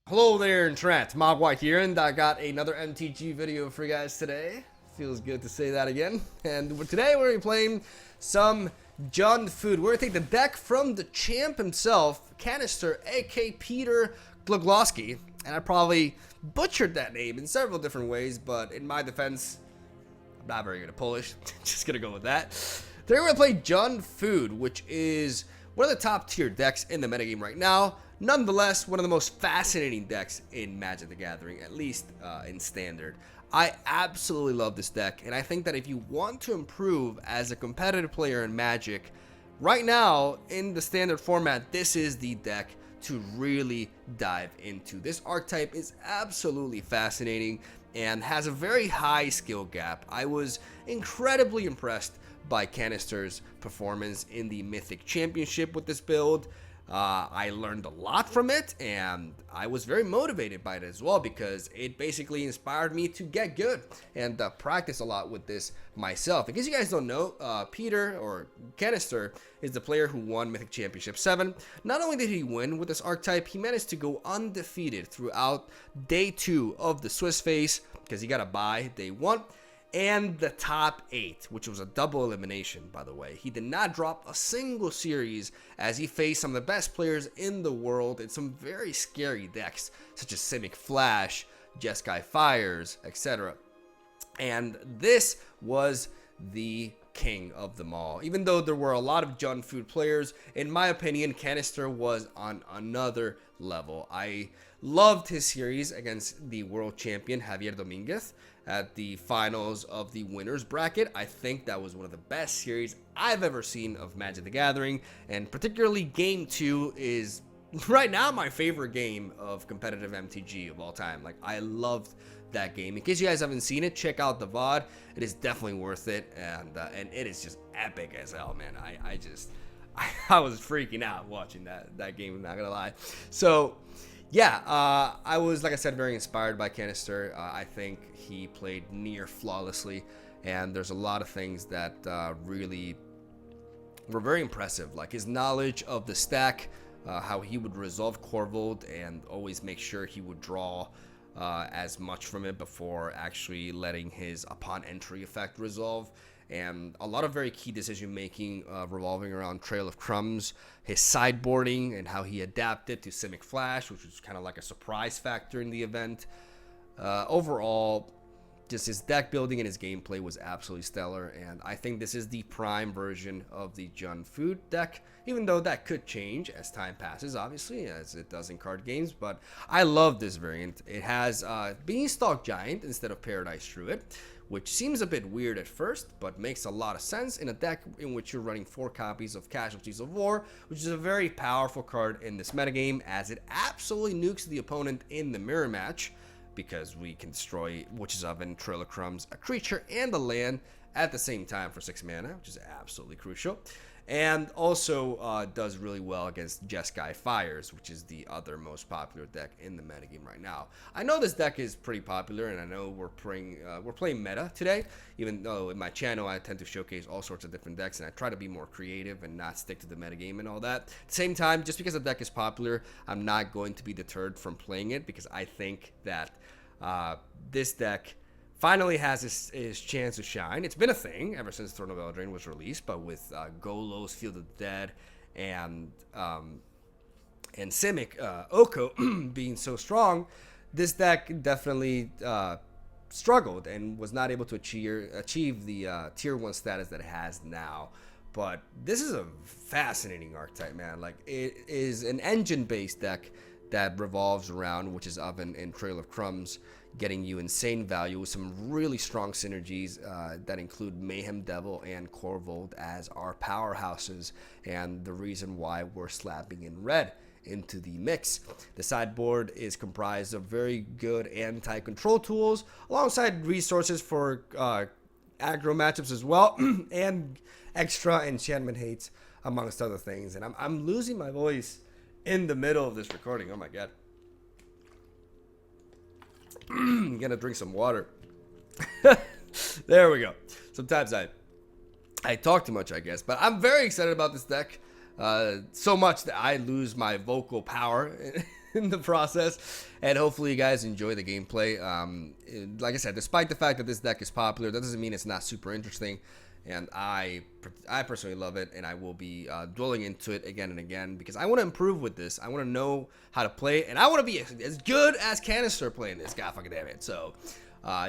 Hello there, Trent. Mogwai here, and I got another MTG video for you guys today. Feels good to say that again. And today we're going to be playing some Jund Food. We're going to take the deck from the champ himself, Canister, aka Peter Glogloski. And I probably butchered that name in several different ways, but in my defense, I'm not very good at Polish. Just going to go with that. Today we're going to play Jund Food, which is one of the top tier decks in the metagame right now. Nonetheless, one of the most fascinating decks in Magic the Gathering, at least in Standard. I absolutely love this deck, and I think that if you want to improve as a competitive player in Magic, right now, in the Standard format, this is the deck to really dive into. This archetype is absolutely fascinating and has a very high skill gap. I was incredibly impressed by Canister's performance in the Mythic Championship with this build. I learned a lot from it, and I was very motivated by it as well because it basically inspired me to get good and practice a lot with this myself. In case you guys don't know, Peter, or Canister, is the player who won Mythic Championship 7. Not only did he win with this archetype, he managed to go undefeated throughout day 2 of the Swiss phase because he got a bye day 1. And the top 8, which was a double elimination, by the way. He did not drop a single series as he faced some of the best players in the world in some very scary decks, such as Simic Flash, Jeskai Fires, etc. And this was the king of them all. Even though there were a lot of Jund Food players, in my opinion, Canister was on another level. I loved his series against the world champion Javier Dominguez at the finals of the winners bracket. I think that was one of the best series I've ever seen of Magic the Gathering, and particularly game 2 is right now my favorite game of competitive MTG of all time. Like, I loved that game. In case you guys haven't seen it, check out the VOD. It is definitely worth it, and it is just epic as hell, man. I was freaking out watching that game, I'm not gonna lie. So yeah, I was, like I said, very inspired by Canister. I think he played near flawlessly, and there's a lot of things that really were very impressive, like his knowledge of the stack, how he would resolve Korvold and always make sure he would draw as much from it before actually letting his upon entry effect resolve. And a lot of very key decision making revolving around Trail of Crumbs, his sideboarding, and how he adapted to Simic Flash, which was kind of like a surprise factor in the event. Overall, just his deck building and his gameplay was absolutely stellar, and I think this is the prime version of the Jund Food deck, even though that could change as time passes, obviously, as it does in card games. But I love this variant. It has Beanstalk Giant instead of Paradise Druid, which seems a bit weird at first, but makes a lot of sense in a deck in which you're running 4 copies of Casualties of War, which is a very powerful card in this metagame, as it absolutely nukes the opponent in the mirror match, because we can destroy Witch's Oven, Trail of Crumbs, a creature, and a land at the same time for 6 mana, which is absolutely crucial. And also does really well against Jeskai Fires, which is the other most popular deck in the metagame right now. I know this deck is pretty popular, and I know we're playing meta today, even though in my channel I tend to showcase all sorts of different decks, and I try to be more creative and not stick to the metagame and all that. At the same time, just because a deck is popular, I'm not going to be deterred from playing it, because I think that this deck finally has his chance to shine. It's been a thing ever since Throne of Eldraine was released, but with Golo's Field of the Dead and Simic Oko being so strong, this deck definitely struggled and was not able to achieve the tier 1 status that it has now. But this is a fascinating archetype, man. Like, it is an engine-based deck that revolves around Witch's Oven and Trail of Crumbs, getting you insane value with some really strong synergies that include Mayhem Devil and Korvold as our powerhouses, and the reason why we're slapping in red into the mix. The sideboard is comprised of very good anti-control tools alongside resources for aggro matchups as well, and extra enchantment hates, amongst other things. And I'm losing my voice in the middle of this recording. Oh my god. I'm gonna drink some water. There we go. Sometimes I talk too much, I guess, but I'm very excited about this deck. So much that I lose my vocal power in the process, and hopefully you guys enjoy the gameplay. Like I said, despite the fact that this deck is popular, that doesn't mean it's not super interesting, and I personally love it, and I will be dwelling into it again and again because I want to improve with this. I want to know how to play, and I want to be as good as Canister playing this. God fucking damn it. So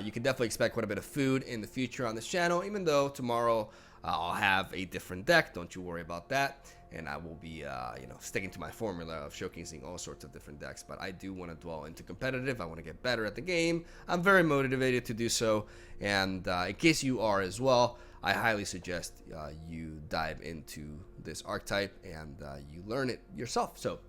you can definitely expect quite a bit of food in the future on this channel, even though tomorrow I'll have a different deck. Don't you worry about that. And I will be, sticking to my formula of showcasing all sorts of different decks. But I do want to dwell into competitive. I want to get better at the game. I'm very motivated to do so. And in case you are as well, I highly suggest you dive into this archetype and you learn it yourself. So,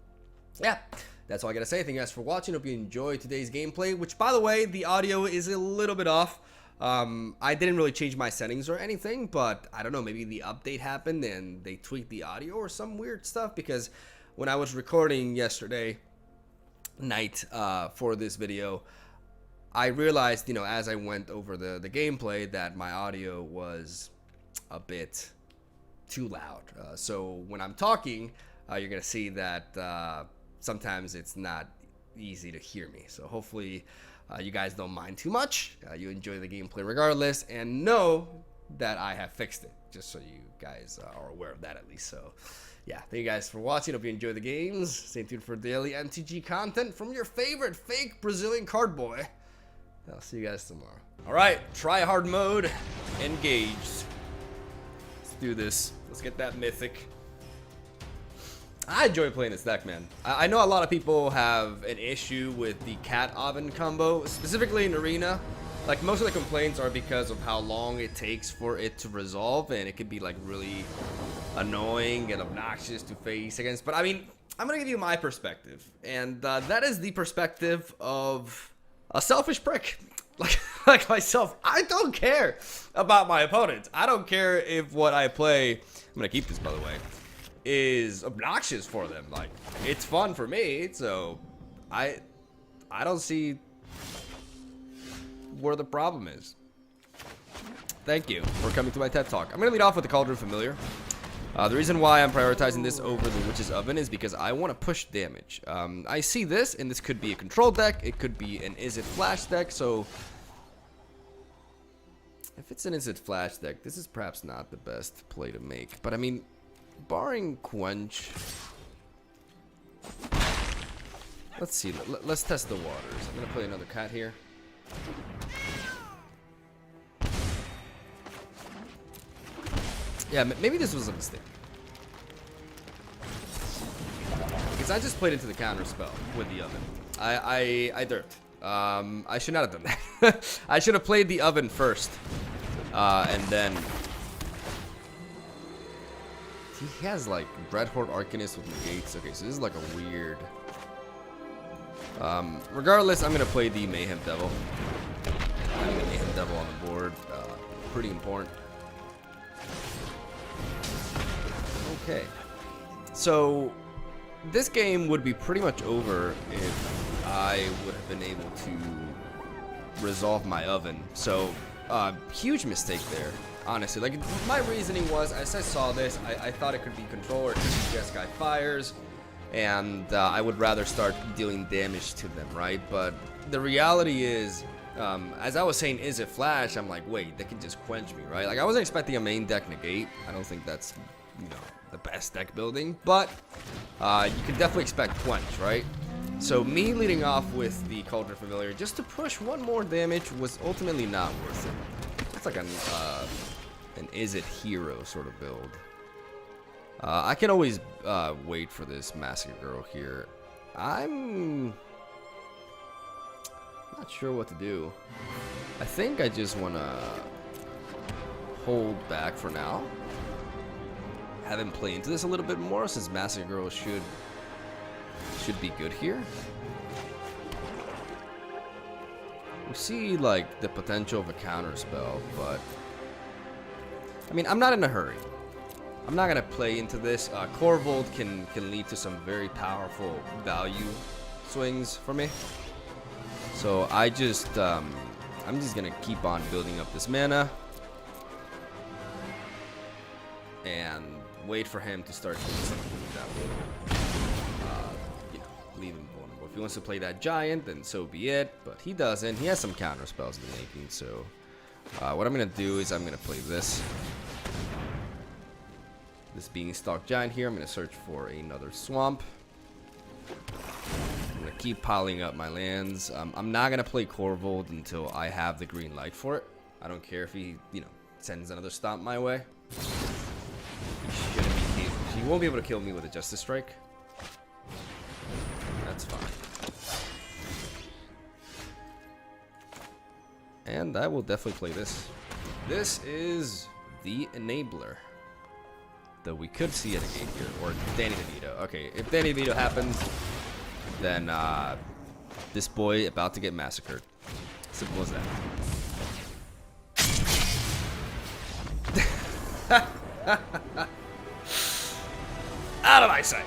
yeah, that's all I got to say. Thank you guys for watching. Hope you enjoyed today's gameplay, which, by the way, the audio is a little bit off. I didn't really change my settings or anything, but I don't know, maybe the update happened and they tweaked the audio or some weird stuff, because when I was recording yesterday night for this video, I realized, as I went over the gameplay, that my audio was a bit too loud. So when I'm talking, you're going to see that sometimes it's not easy to hear me. So hopefully you guys don't mind too much. You enjoy the gameplay regardless, and know that I have fixed it, just so you guys are aware of that at least. So yeah, thank you guys for watching. Hope you enjoy the games. Stay tuned for daily MTG content from your favorite fake Brazilian card boy. I'll see you guys tomorrow. All right, try hard mode engaged. Let's do this. Let's get that Mythic. I enjoy playing this deck, man. I know a lot of people have an issue with the cat oven combo, specifically in Arena. Like, most of the complaints are because of how long it takes for it to resolve, and it could be like really annoying and obnoxious to face against. But I mean, I'm gonna give you my perspective, and that is the perspective of a selfish prick like myself. I don't care about my opponents. I don't care if what I play, I'm gonna keep this, by the way, is obnoxious for them. Like, it's fun for me, so I don't see where the problem is. Thank you for coming to my TED Talk. I'm gonna lead off with the Cauldron Familiar. The reason why I'm prioritizing this over the Witch's Oven is because I want to push damage. I see this, and this could be a control deck, it could be an Is It Flash deck, so if it's an Is It Flash deck, this is perhaps not the best play to make. But I mean, barring Quench, let's see, let's test the waters. I'm gonna play another cat here. Yeah, maybe this was a mistake, because I just played into the counter spell with the oven. I derped. I should not have done that. I should have played the oven first, and then he has like Dreadhorde Arcanist with negates. Okay, so this is like a weird. Regardless, I'm gonna play the Mayhem Devil. Having the Mayhem Devil on the board, pretty important. Okay, so this game would be pretty much over if I would have been able to resolve my oven. So, huge mistake there, honestly. Like, my reasoning was, as I saw this, I thought it could be controller, Jeskai fires, and I would rather start dealing damage to them, right? But the reality is, as I was saying, Is It Flash? I'm like, wait, they can just quench me, right? Like, I wasn't expecting a main deck negate. I don't think that's, the best deck building, but you can definitely expect quench, right? So me leading off with the Cauldron Familiar just to push one more damage was ultimately not worth it. It's like an Is It Hero sort of build. I can always wait for this Massacre Girl here. I'm not sure what to do. I think I just want to hold back for now. Have him play into this a little bit more, since Massacre Girl should be good here. We see like the potential of a counter spell, but I mean, I'm not in a hurry. I'm not gonna play into this. Korvold can lead to some very powerful value swings for me. So I'm just gonna keep on building up this mana and wait for him to start doing something that will, leave him vulnerable. If he wants to play that giant, then so be it. But he doesn't. He has some counter spells in the making. So what I'm going to do is I'm going to play this. This Beanstalk Giant here. I'm going to search for another swamp. I'm going to keep piling up my lands. I'm not going to play Korvold until I have the green light for it. I don't care if he, you know, sends another stomp my way. He won't be able to kill me with a Justice Strike. That's fine. And I will definitely play this. This is the Enabler. Though we could see it again here. Or Danny DeVito. Okay, if Danny DeVito happens, then this boy about to get massacred. Simple as that. Out of my sight.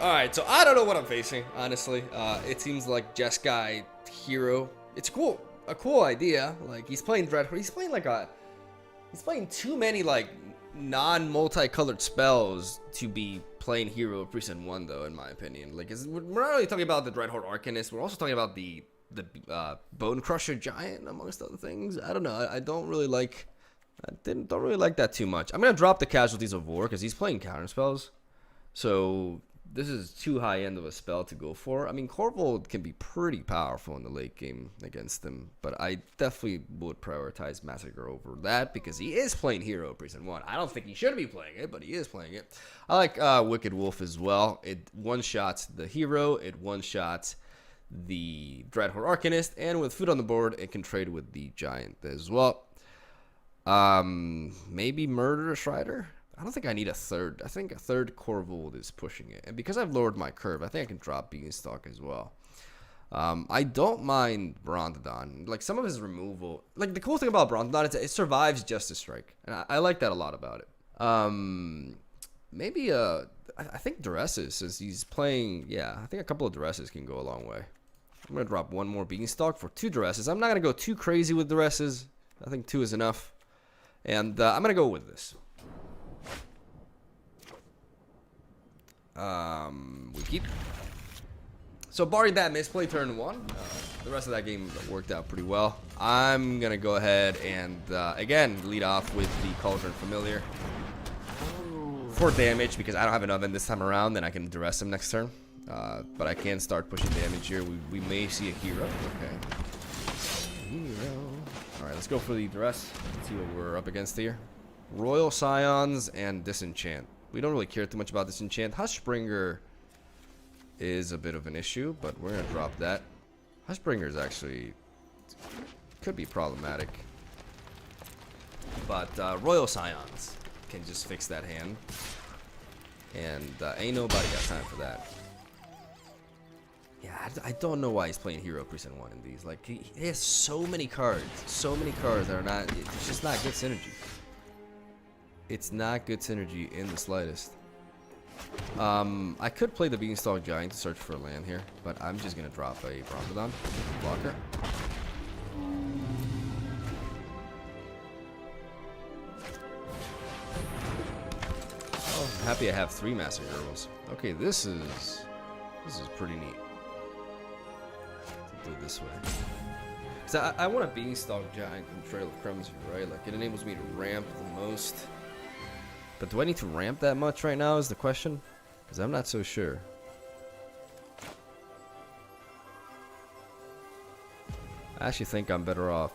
Alright, so I don't know what I'm facing, honestly. It seems like Jeskai hero. It's cool. A cool idea. Like, he's playing Dreadhorde. He's playing too many, like, non-multicolored spells to be playing hero of Priest and 1, though, in my opinion. Like, we're not really talking about the Dreadhorde Arcanist. We're also talking about the Bone Crusher Giant, amongst other things. I don't know. I don't really like... don't really like that too much. I'm going to drop the Casualties of War because he's playing counter spells. So this is too high end of a spell to go for. I mean, Korvold can be pretty powerful in the late game against him, but I definitely would prioritize Massacre over that because he is playing Hero Priest in 1. I don't think he should be playing it, but he is playing it. I like Wicked Wolf as well. It one-shots the hero, it one-shots the Dreadhorde Arcanist, and with food on the board, it can trade with the Giant as well. Maybe Murderous Rider? I don't think I need a third. I think a third Korvold is pushing it. And because I've lowered my curve, I think I can drop Beanstalk as well. I don't mind Brontodon. Like, some of his removal... Like, the cool thing about Brontodon is it survives Justice Strike. And I like that a lot about it. Maybe, I think Duresses, since he's playing... Yeah, I think a couple of Duresses can go a long way. I'm going to drop one more Beanstalk for 2 Duresses. I'm not going to go too crazy with Duresses. I think 2 is enough. And I'm going to go with this. We keep. So barring that misplay turn 1, the rest of that game worked out pretty well. I'm gonna go ahead and again lead off with the Cauldron Familiar for damage because I don't have an oven this time around. Then I can duress him next turn. But I can start pushing damage here. We may see a hero. Okay. Hero. All right, let's go for the duress. Let's see what we're up against here. Royal Scions and Disenchant. We don't really care too much about Disenchant. Hushbringer is a bit of an issue, but we're going to drop that. Hushbringer is actually... could be problematic. But Royal Scions can just fix that hand. And ain't nobody got time for that. Yeah, I don't know why he's playing Hero Priest in 1 in these. Like, he has so many cards. So many cards that are not... It's just not good synergy. It's not good synergy in the slightest. I could play the Beanstalk Giant to search for a land here, but I'm just going to drop a Brontodon blocker. Oh, I'm happy I have 3 Master Girls. Okay, this is pretty neat. Let's do it this way. Because I want a Beanstalk Giant from Trail of Crumbs, right? Like, it enables me to ramp the most. But do I need to ramp that much right now is the question? Because I'm not so sure. I actually think I'm better off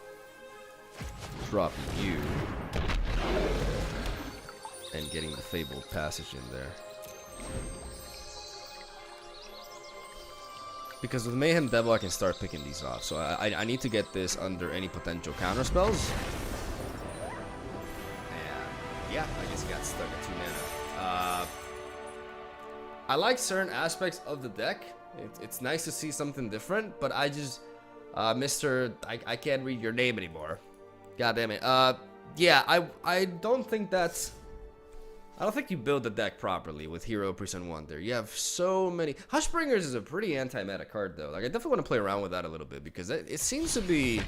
dropping you and getting the Fabled Passage in there. Because with Mayhem Devil I can start picking these off. So I need to get this under any potential counter spells. Yeah, I guess he got stuck at 2 mana. I like certain aspects of the deck. It's nice to see something different, but I just, Mr. I can't read your name anymore. God damn it. Yeah, I don't think that's... I don't think you build the deck properly with Hero Priest in 1 there. You have so many... Hushbringers is a pretty anti-meta card, though. Like, I definitely want to play around with that a little bit, because it seems to be...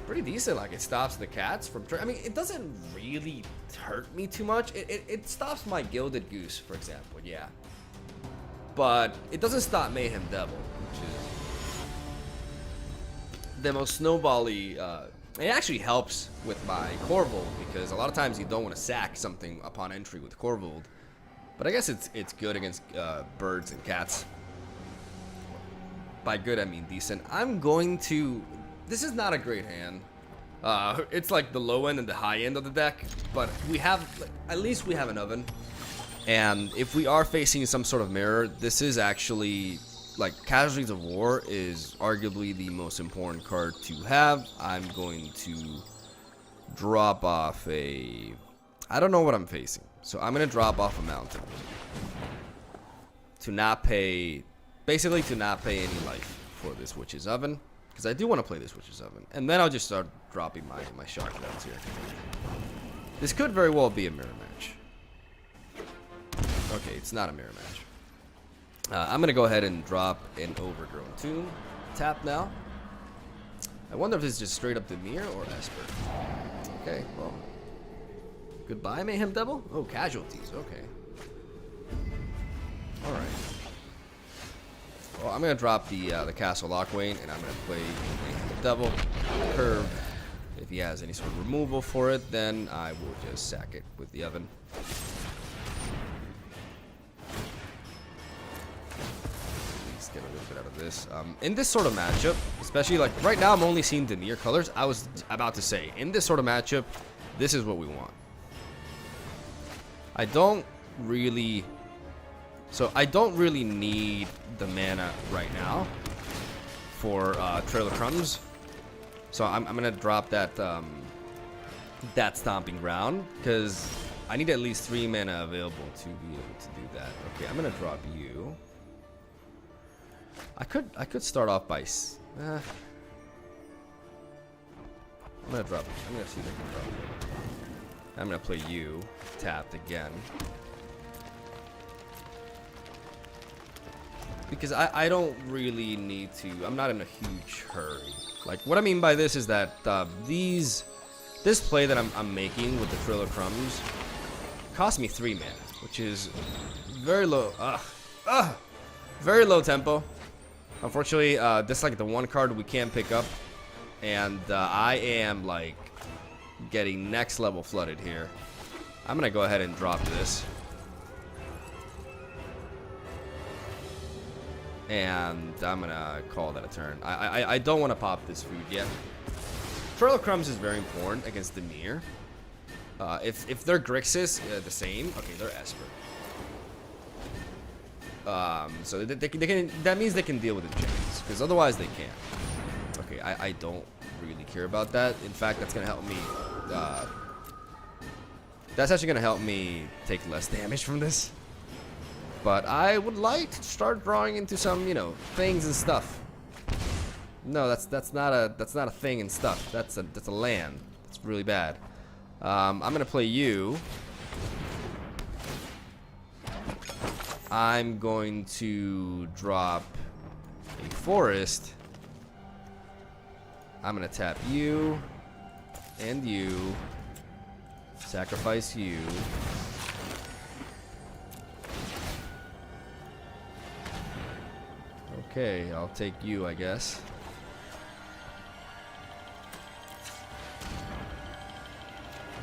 pretty decent. Like, it stops the cats from... I mean, it doesn't really hurt me too much. It stops my Gilded Goose, for example. Yeah. but it doesn't stop Mayhem Devil, which is the most snowbally. It actually helps with my Korvold, because a lot of times you don't want to sack something upon entry with Korvold. But I guess it's good against birds and cats. By good, I mean decent. I'm going to... This is not a great hand. It's like the low end and the high end of the deck, but we have... At least we have an oven. And if we are facing some sort of mirror, this is actually... Like, Casualties of War is arguably the most important card to have. I'm going to drop off a... I don't know what I'm facing. So I'm going to drop off a mountain. To not pay... Basically to not pay any life for this Witch's Oven. Because I do want to play this Witch's Oven. And then I'll just start dropping my shotguns here. This could very well be a mirror match. Okay, it's not a mirror match. I'm going to go ahead and drop an Overgrown Tomb. Tap now. I wonder if this is just straight up Dimir or Esper. Okay, well. Goodbye, Mayhem Devil? Oh, Casualties. Okay. Alright. Well, I'm going to drop the Castle Lockwain, and I'm going to play Mayhem Devil. Curve. If he has any sort of removal for it, then I will just sack it with the Oven. Get a little bit out of this. In this sort of matchup, especially like right now, I'm only seeing Dimir colors. I was about to say, in this sort of matchup, this is what we want. I don't really need the mana right now for Trail of Crumbs. So I'm gonna drop that that Stomping Ground, because I need at least 3 mana available to be able to do that. Okay, I'm gonna drop you. I could start off by I'm gonna drop it. I'm gonna see if I can drop it. I'm gonna play you tapped again, because I don't really need to. I'm not in a huge hurry. Like, what I mean by this is that this play that I'm making with the Trail of Crumbs cost me 3 mana, which is very low. Very low tempo. Unfortunately, this is like the one card we can't pick up, and I am like getting next level flooded here. I'm gonna go ahead and drop this, and I'm gonna call that a turn. I don't want to pop this food yet. Trail of Crumbs is very important against Dimir. If they're Grixis, the same. Okay, they're Esper. So they can, that means they can deal with enchantments, because otherwise they can't. Okay, I don't really care about that. In fact, that's gonna help me. That's actually gonna help me take less damage from this. But I would like to start drawing into some, you know, things and stuff. No, that's not a thing and stuff. That's a land. It's really bad. I'm gonna play you. I'm going to drop a forest. I'm gonna tap you and you. Sacrifice you. Okay, I'll take you, I guess.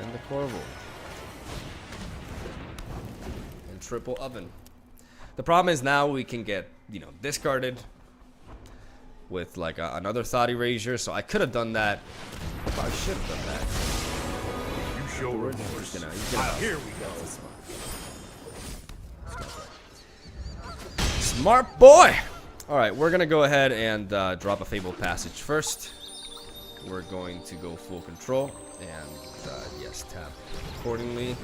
And the Korvold. And triple oven. The problem is now we can get, you know, discarded with like another Thought Erasure, so I could have done that. I should have done that. You show remorse. Here we go. Smart boy! Alright, we're gonna go ahead and drop a Fabled Passage first. We're going to go full control, and yes, tap accordingly.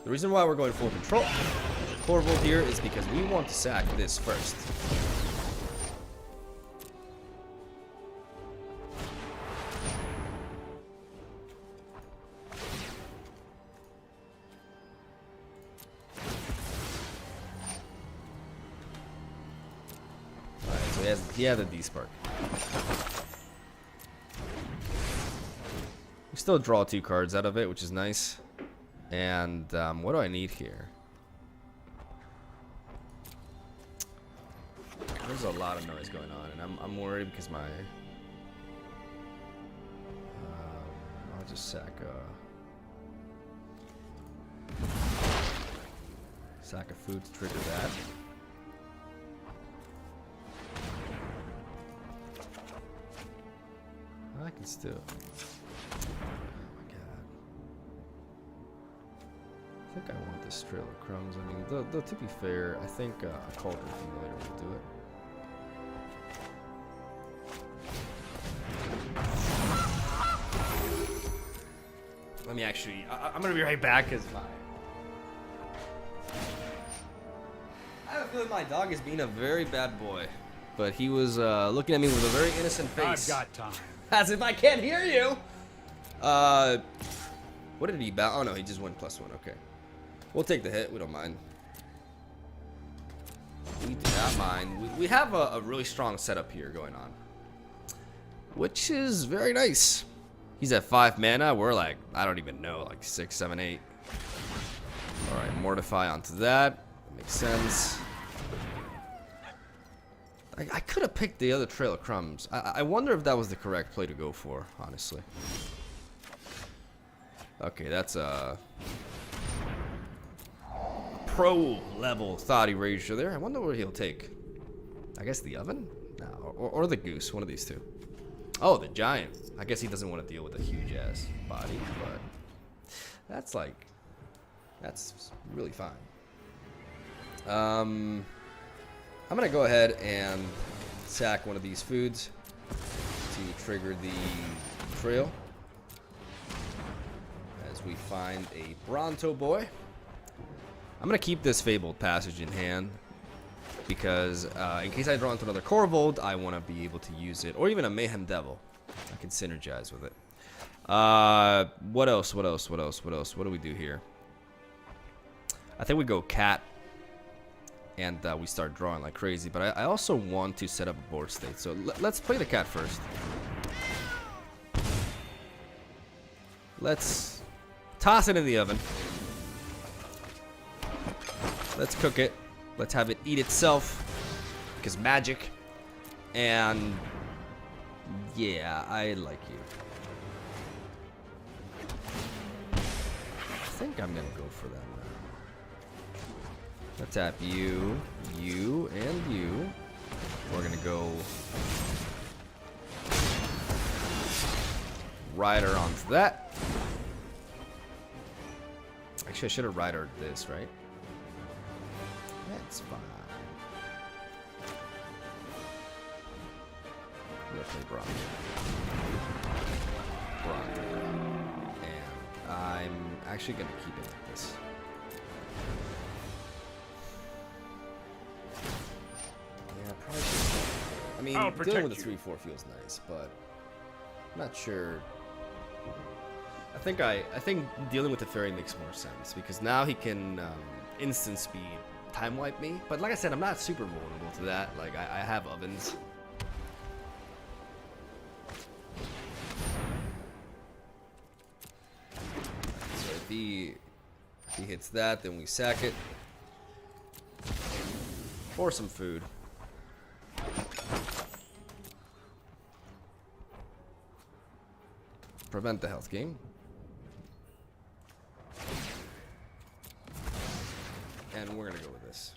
The reason why we're going full control, Korvold here, is because we want to sack this first. Alright, so he has a D-Spark. We still draw 2 cards out of it, which is nice. And what do I need here? There's a lot of noise going on, and I'm worried because my I'll just sack a food to trigger that. I can still. Oh my god. I think I want this trail of crumbs. I mean, though to be fair, I think a Cauldron Accumulator will do it. Let me actually. I'm gonna be right back because I have a feeling my dog is being a very bad boy, but he was looking at me with a very innocent face. I've got time. As if I can't hear you. What did he bow? Oh no, he just went +1. Okay, we'll take the hit. We don't mind. We do not mind. We have a really strong setup here going on, which is very nice. He's at 5 mana. We're like, I don't even know, like 6, 7, 8. All right, Mortify onto that. Makes sense. I could have picked the other Trail of Crumbs. I wonder if that was the correct play to go for, honestly. Okay, that's a pro level thought erasure there. I wonder what he'll take. I guess the oven? No, or the goose, one of these two. Oh, the giant. I guess he doesn't want to deal with a huge ass body, but that's really fine. I'm gonna go ahead and sack one of these foods to trigger the trail as we find a Bronto boy. I'm gonna keep this Fabled Passage in hand because in case I draw into another Korvold, I want to be able to use it, or even a Mayhem Devil. I can synergize with it. What else? What do we do here? I think we go cat, and we start drawing like crazy. But I also want to set up a board state. So let's play the cat first. Let's toss it in the oven. Let's cook it. Let's have it eat itself, because magic. And yeah, I like you. I think I'm gonna go for that now. Let's tap you, you, and you. We're gonna go Rider onto that. Actually, I should have Ridered this, right? That's fine. Let's play Bronto. And I'm actually going to keep it like this. Yeah, probably should. I mean, dealing with a 3/4 feels nice, but I'm not sure. I think dealing with the fairy makes more sense because now he can instant speed time wipe me. But like I said, I'm not super vulnerable to that. Like I have ovens. So if he hits that, then we sack it for some food. Prevent the health gain. And we're gonna go with this.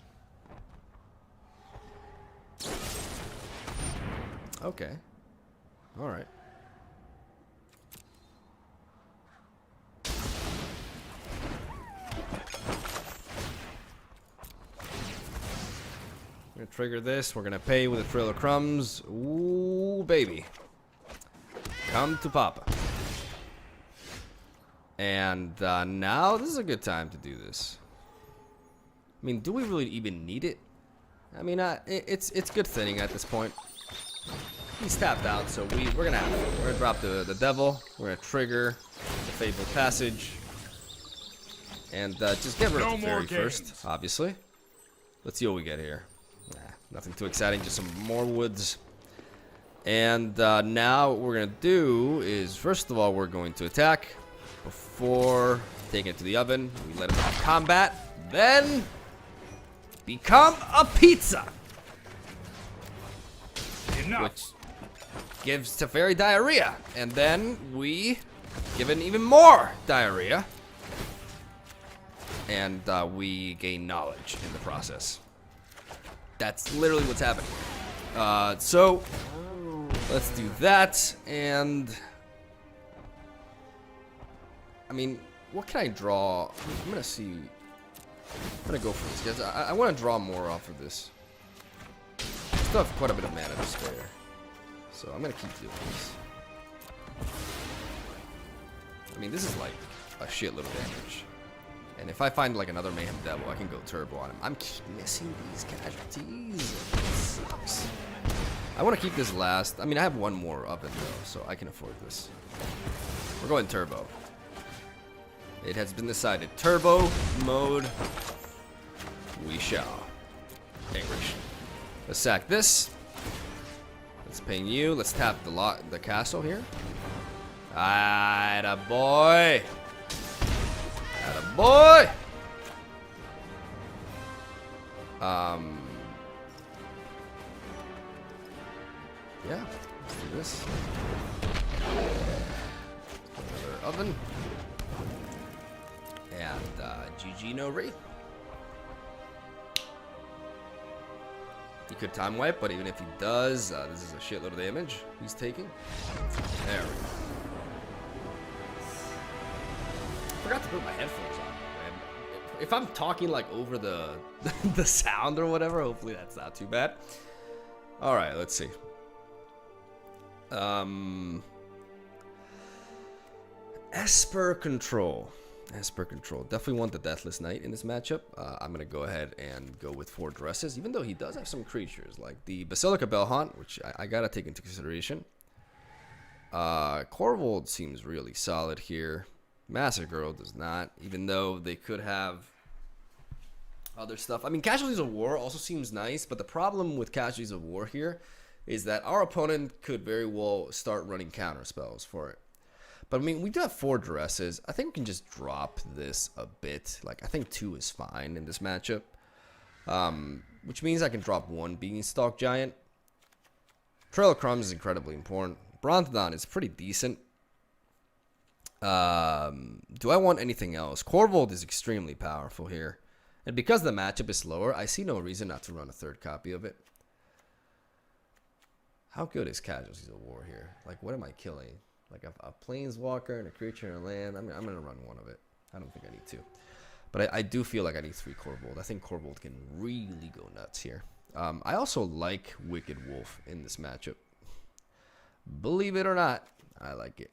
Okay. All right. We're gonna trigger this. We're gonna pay with a Trail of Crumbs. Ooh, baby. Come to Papa. And now this is a good time to do this. I mean, do we really even need it? I mean, it's good thinning at this point. He's tapped out, so we're gonna have to. We're gonna drop the devil. We're gonna trigger the Fabled Passage, and just get rid of the fairy first, obviously. Let's see what we get here. Nah, nothing too exciting, just some more woods. And now what we're gonna do is, first of all, we're going to attack before Take it to the oven. We let it have combat. Then become a pizza. Enough. Which gives Teferi diarrhea. And then we give it even more diarrhea. And we gain knowledge in the process. That's literally what's happening. So let's do that. And I mean, what can I draw? I'm gonna see. I'm gonna go for this, guys. I want to draw more off of this. I still have quite a bit of mana to spare, so I'm gonna keep doing this. I mean, this is like a shitload of damage. And if I find like another Mayhem Devil, I can go turbo on him. I'm keep missing these casualties. It sucks. I want to keep this last. I mean, I have one more oven though, so I can afford this. We're going turbo. It has been decided. Turbo mode. We shall. Anguish. Let's sack this. Let's ping you. Let's tap the castle here. Atta boy. Boy! Yeah, let's do this. Another oven. And GG no Wraith. He could time wipe, but even if he does, this is a shitload of damage he's taking. There we go. I forgot to put my headphones on. Man. If I'm talking like over the the sound or whatever, hopefully that's not too bad. All right, let's see. Esper Control. Esper Control. Definitely want the Deathless Knight in this matchup. I'm going to go ahead and go with 4 dresses, even though he does have some creatures, like the Basilica Bellhaunt, which I got to take into consideration. Korvold seems really solid here. Massacre does not, even though they could have other stuff. I mean, Casualties of War also seems nice, but the problem with Casualties of War here is that our opponent could very well start running counter spells for it. But I mean, we do have 4 dresses. I think we can just drop this a bit. Like, I think 2 is fine in this matchup. Which means I can drop 1 Beanstalk Giant. Trail of Crumbs is incredibly important. Brontodon is pretty decent. Do I want anything else? Korvold is extremely powerful here. And because the matchup is slower, I see no reason not to run a 3rd copy of it. How good is Casualties of War here? Like, what am I killing? Like a Planeswalker and a creature and a land? I'm going to run 1 of it. I don't think I need 2. But I do feel like I need 3 Korvold. I think Korvold can really go nuts here. I also like Wicked Wolf in this matchup. Believe it or not, I like it.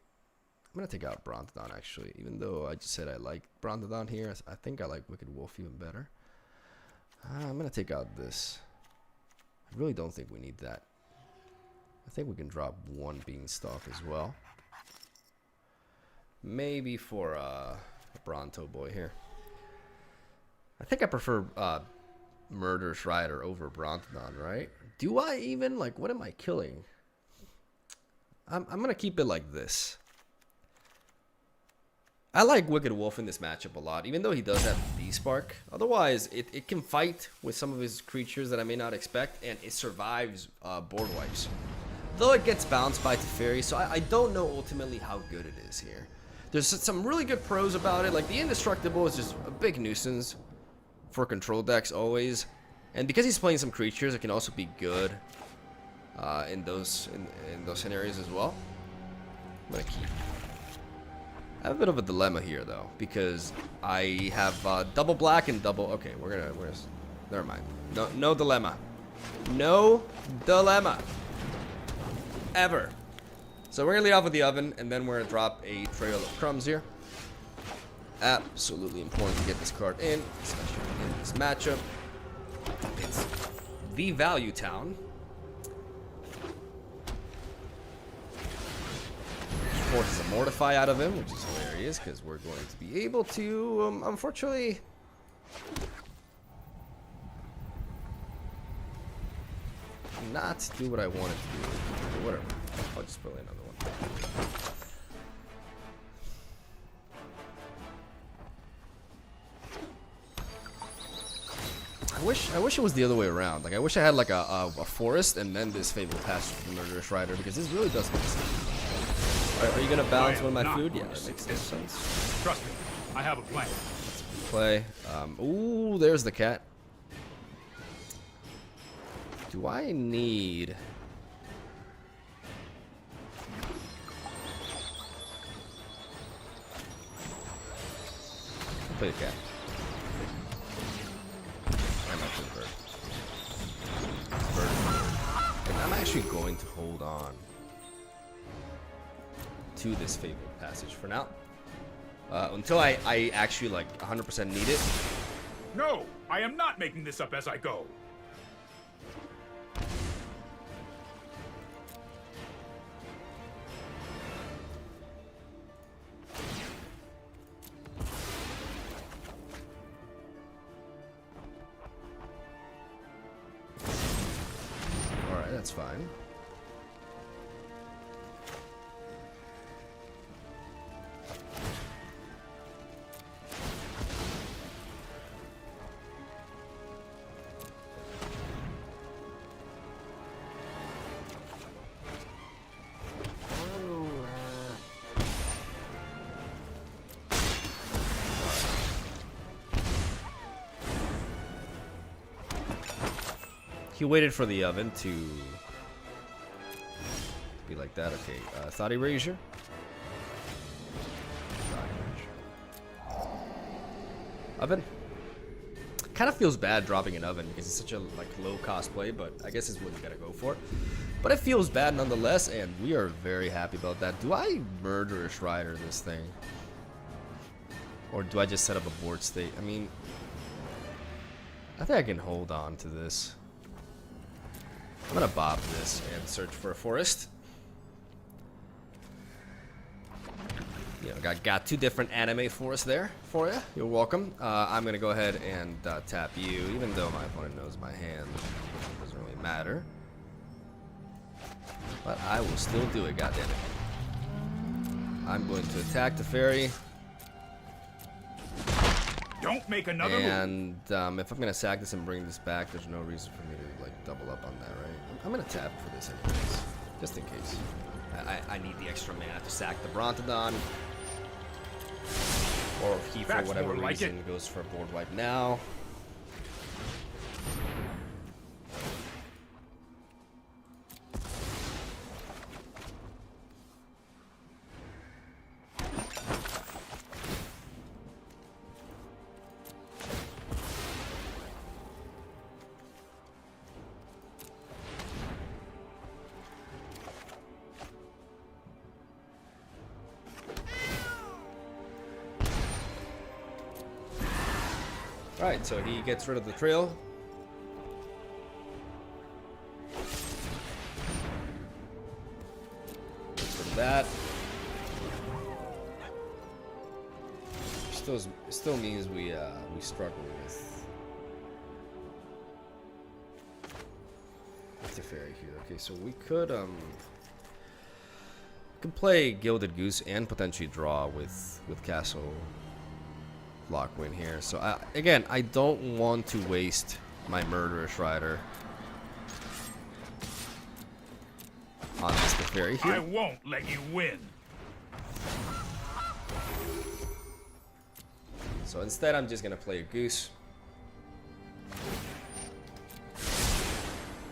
I'm going to take out Brontodon, actually. Even though I just said I like Brontodon here, I think I like Wicked Wolf even better. I'm going to take out this. I really don't think we need that. I think we can drop 1 Beanstalk as well. Maybe for a Bronto boy here. I think I prefer Murderous Rider over Brontodon, right? Do I even? Like, what am I killing? I'm going to keep it like this. I like Wicked Wolf in this matchup a lot, even though he does have D-Spark. Otherwise, it can fight with some of his creatures that I may not expect, and it survives board wipes. Though it gets bounced by Teferi, so I don't know ultimately how good it is here. There's some really good pros about it, like the Indestructible is just a big nuisance for control decks always. And because he's playing some creatures, it can also be good in those scenarios as well. I'm gonna keep. I have a bit of a dilemma here though, because I have double black and double. Okay, we're gonna. Never mind. No dilemma. No dilemma. Ever. So we're gonna lead off with the oven, and then we're gonna drop a Trail of Crumbs here. Absolutely important to get this card in, especially in this matchup. It's the value town. Forces a Mortify out of him, which is hilarious because we're going to be able to, unfortunately, not do what I wanted to do. Whatever. I'll just play another one. I wish it was the other way around. Like I wish I had like a forest and then this Fabled Passage for the Murderous Rider, because this really does make sense. Are you gonna balance one of my food? Yeah, that makes sense. Trust me, I have a plan. Play. Ooh, there's the cat. Do I need? I'll play the cat. I'm actually bird. And I'm actually going to hold on to this Fabled Passage for now. Until I actually like 100% need it. No, I am not making this up as I go. Alright, that's fine. He waited for the oven to be like that. Okay, Thought Erasure. Oven. Kind of feels bad dropping an oven because it's such a like low cost play, but I guess it's what you gotta go for. But it feels bad nonetheless, and we are very happy about that. Do I Murderous Rider this thing, or do I just set up a board state? I mean, I think I can hold on to this. I'm gonna bob this and search for a forest. You know, got two different anime forests there for you. You're welcome. I'm gonna go ahead and tap you, even though my opponent knows my hand. It doesn't really matter. But I will still do it, goddammit. I'm going to attack the fairy. Don't make another move. And if I'm gonna sack this and bring this back, there's no reason for me to like double up on that, right? I'm gonna tap for this anyways, just in case. I need the extra mana to sack the Brontodon. Or if he, for whatever reason, goes for a board wipe now. Alright, so he gets rid of the trail. Gets rid of that. Still means we struggle with the fairy here. Okay, so we could play Gilded Goose and potentially draw with Castle Lockwin here. So again, I don't want to waste my Murderous Rider on this Teferi here. I won't let you win. So instead, I'm just gonna play a Goose.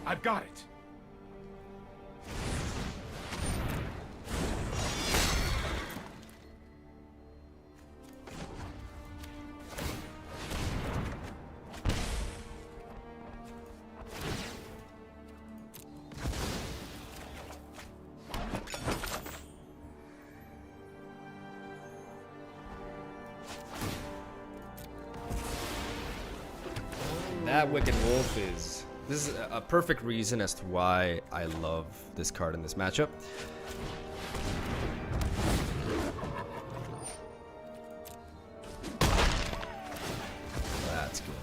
I've got it. That Wicked Wolf is... This is a perfect reason as to why I love this card in this matchup. That's good.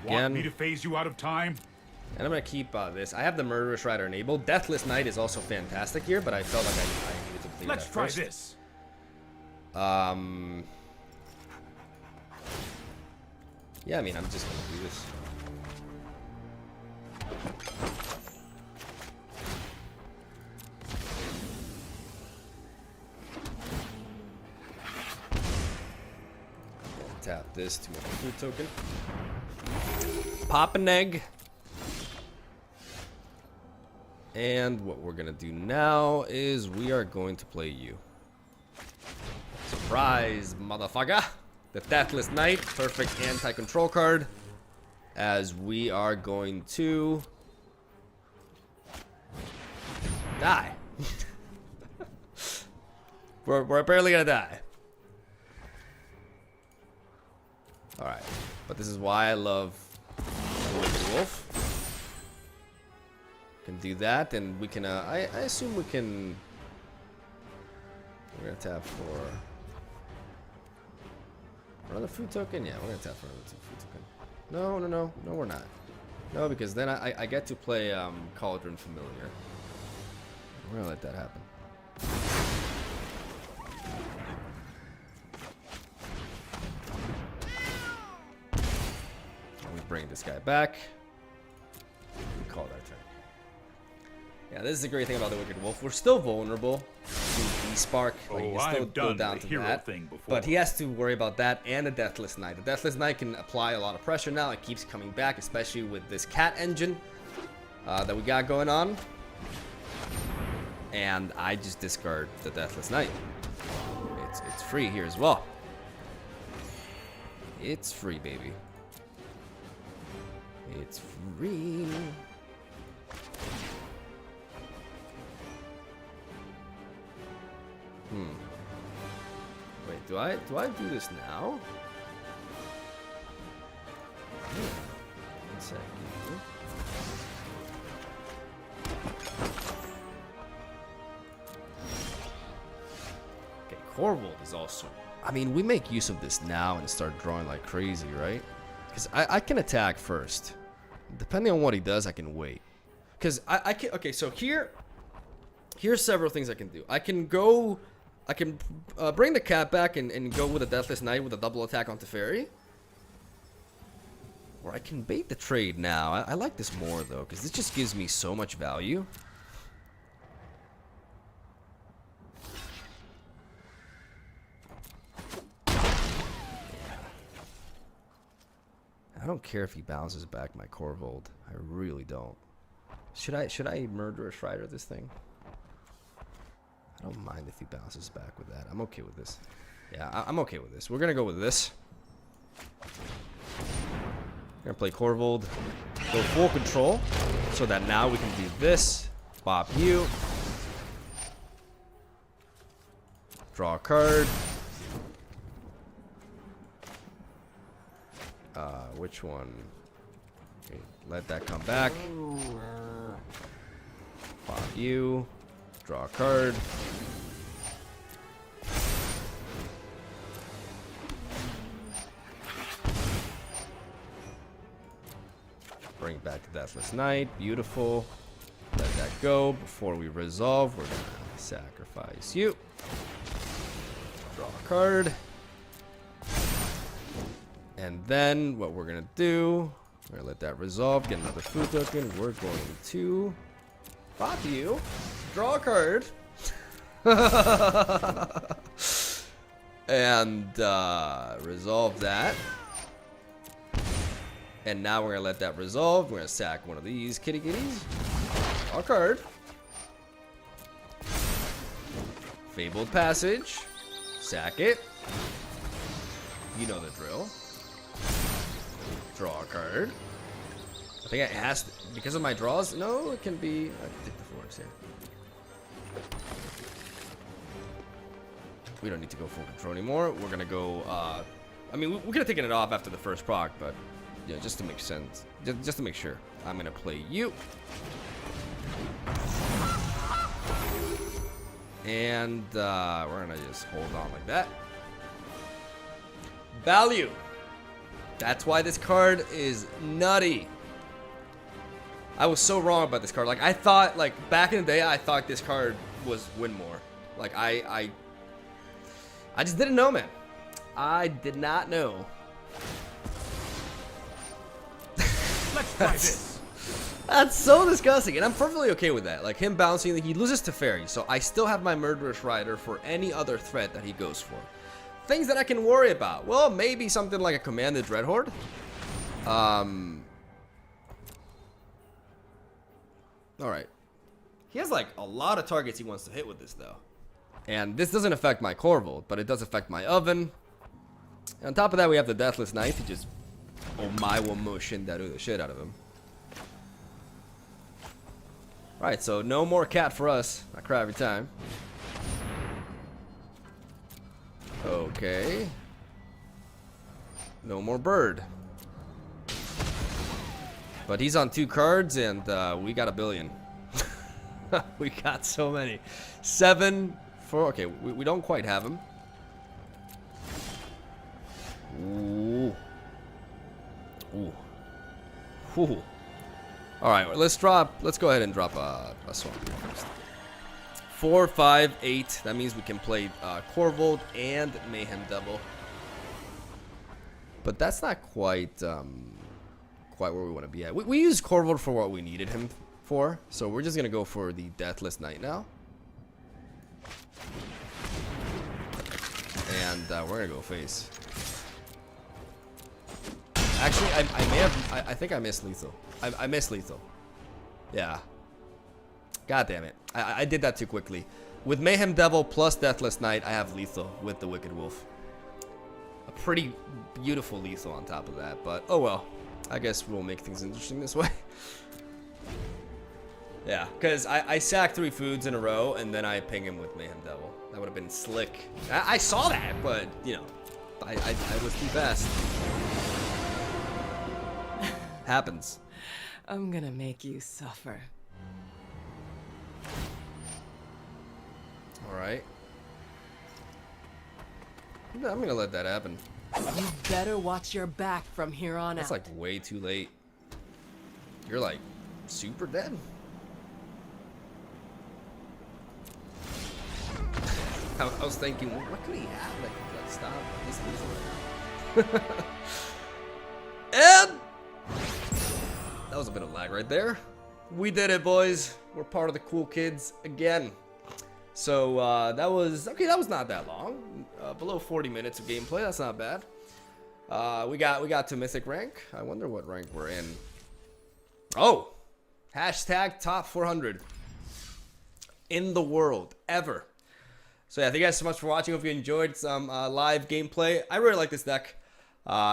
Want me to phase you out of time? And I'm going to keep this. I have the Murderous Rider enabled. Deathless Knight is also fantastic here, but I felt like I needed to play Let's that try first. this. Yeah, I mean, I'm just going to do this. Tap this to make a food token. Pop an egg. And what we're gonna do now is we are going to play you. Surprise, motherfucker! The Deathless Knight, perfect anti-control card. As we are going to die. we're barely gonna die. Alright, but this is why I love the Wolf. Can do that, and we can, I assume we can, we're gonna tap for another food token? Yeah, we're gonna tap for another food token. No, we're not. No, because then I get to play Cauldron Familiar. We're gonna let that happen. Bring this guy back. We called our turn. Yeah, this is the great thing about the Wicked Wolf. We're still vulnerable to D-Spark. Like, you can still go down to that. But he has to worry about that and the Deathless Knight. The Deathless Knight can apply a lot of pressure now. It keeps coming back, especially with this cat engine that we got going on. And I just discard the Deathless Knight. It's free here as well. It's free, baby. It's free. Wait, do I do this now? One second. Okay, Korvold is also. I mean, we make use of this now and start drawing like crazy, right? Because I can attack first. Depending on what he does, I can wait. Because I can... Okay, so here's several things I can do. I can go... I can bring the cat back and go with a Deathless Knight with a double attack on Teferi. Or I can bait the trade now. I like this more, though, because this just gives me so much value. I don't care if he bounces back my Korvold. I really don't. Should I Murderous Rider this thing? I don't mind if he bounces back with that. I'm okay with this. Yeah, I'm okay with this. We're gonna go with this. We're gonna play Korvold. Go full control. So that now we can do this. Bop you. Draw a card. Which one? Okay, let that come back. Pop you. Draw a card. Bring back the Deathless Knight. Beautiful. Let that go. Before we resolve, we're gonna sacrifice you. Draw a card. And then what we're gonna do, we're gonna let that resolve, get another food token. We're going to pop you, draw a card, and resolve that. And now we're gonna let that resolve. We're gonna sack one of these kitty kitties, draw a card, Fabled Passage, sack it. You know the drill. Draw a card. I think it has to, because of my draws. No, it can be. I can take the force here. We don't need to go full control anymore. We're gonna go. I mean, we could have taken it off after the first proc, but yeah, just to make sense, just to make sure. I'm gonna play you, and we're gonna just hold on like that. Value. That's why this card is nutty. I was so wrong about this card. Like, I thought, like, back in the day, I thought this card was win more. Like, I just didn't know, man. I did not know. Let's try this. That's so disgusting, and I'm perfectly okay with that. Like, him bouncing, he loses to Fairy, so I still have my Murderous Rider for any other threat that he goes for. Things that I can worry about. Well, maybe something like a Commanded Dreadhorde. Alright. He has, like, a lot of targets he wants to hit with this, though. And this doesn't affect my Korvold, but it does affect my Oven. And on top of that, we have the Deathless Knight to just Omae-wa-mo Shindaru the shit out of him. Alright, so no more cat for us. I cry every time. Okay. No more bird. But he's on 2 cards, and we got a billion. We got so many. 7 for... Okay, we don't quite have him. Ooh. Ooh. Ooh. Alright, let's go ahead and drop a swamp here first. 4, 5, 8. That means we can play Korvold and Mayhem Devil. But that's not quite where we want to be at. We used Korvold for what we needed him for, so we're just gonna go for the Deathless Knight now. And we're gonna go face. Actually, I think I missed lethal. I missed lethal. Yeah. God damn it. I did that too quickly. With Mayhem Devil plus Deathless Knight, I have lethal with the Wicked Wolf. A pretty beautiful lethal on top of that, but oh well. I guess we'll make things interesting this way. Yeah, because I sack 3 foods in a row, and then I ping him with Mayhem Devil. That would have been slick. I saw that, but, you know, I was too fast. Happens. I'm gonna make you suffer. Alright. I'm gonna let that happen. You better watch your back from here on That's out. like way too late. You're like super dead. I was thinking, what could he have that could like stop this lethal? And that was a bit of lag right there. We did it, boys. We're part of the cool kids again. So that was okay. That was not that long. Below 40 minutes of gameplay. That's not bad. We got to Mythic rank. I wonder what rank we're in. Oh, hashtag top 400 in the world ever. So yeah, thank you guys so much for watching. Hope you enjoyed some live gameplay. I really like this deck.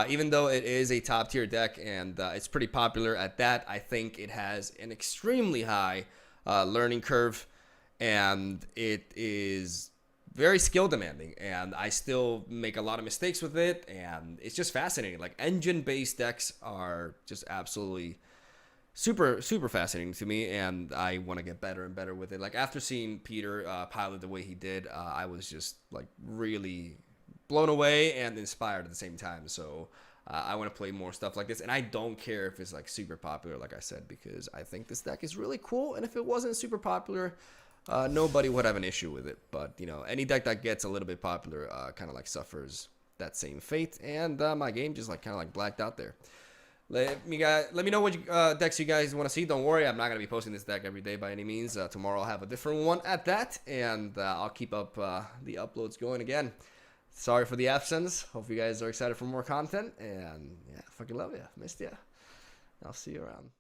Even though it is a top tier deck and it's pretty popular at that, I think it has an extremely high learning curve, and it is very skill demanding, and I still make a lot of mistakes with it, and it's just fascinating. Like, engine based decks are just absolutely super fascinating to me, and I want to get better and better with it. Like, after seeing Peter pilot the way he did, I was just like really blown away and inspired at the same time. So I want to play more stuff like this, and I don't care if it's like super popular, like I said, because I think this deck is really cool, and if it wasn't super popular, nobody would have an issue with it. But you know, any deck that gets a little bit popular kind of like suffers that same fate, and my game just like kind of like blacked out there. Let me know what decks you guys want to see. Don't worry, I'm not going to be posting this deck every day by any means. Tomorrow I'll have a different one at that, and I'll keep up the uploads going again. Sorry for the absence. Hope you guys are excited for more content, and yeah, fucking love you. Missed ya. I'll see you around.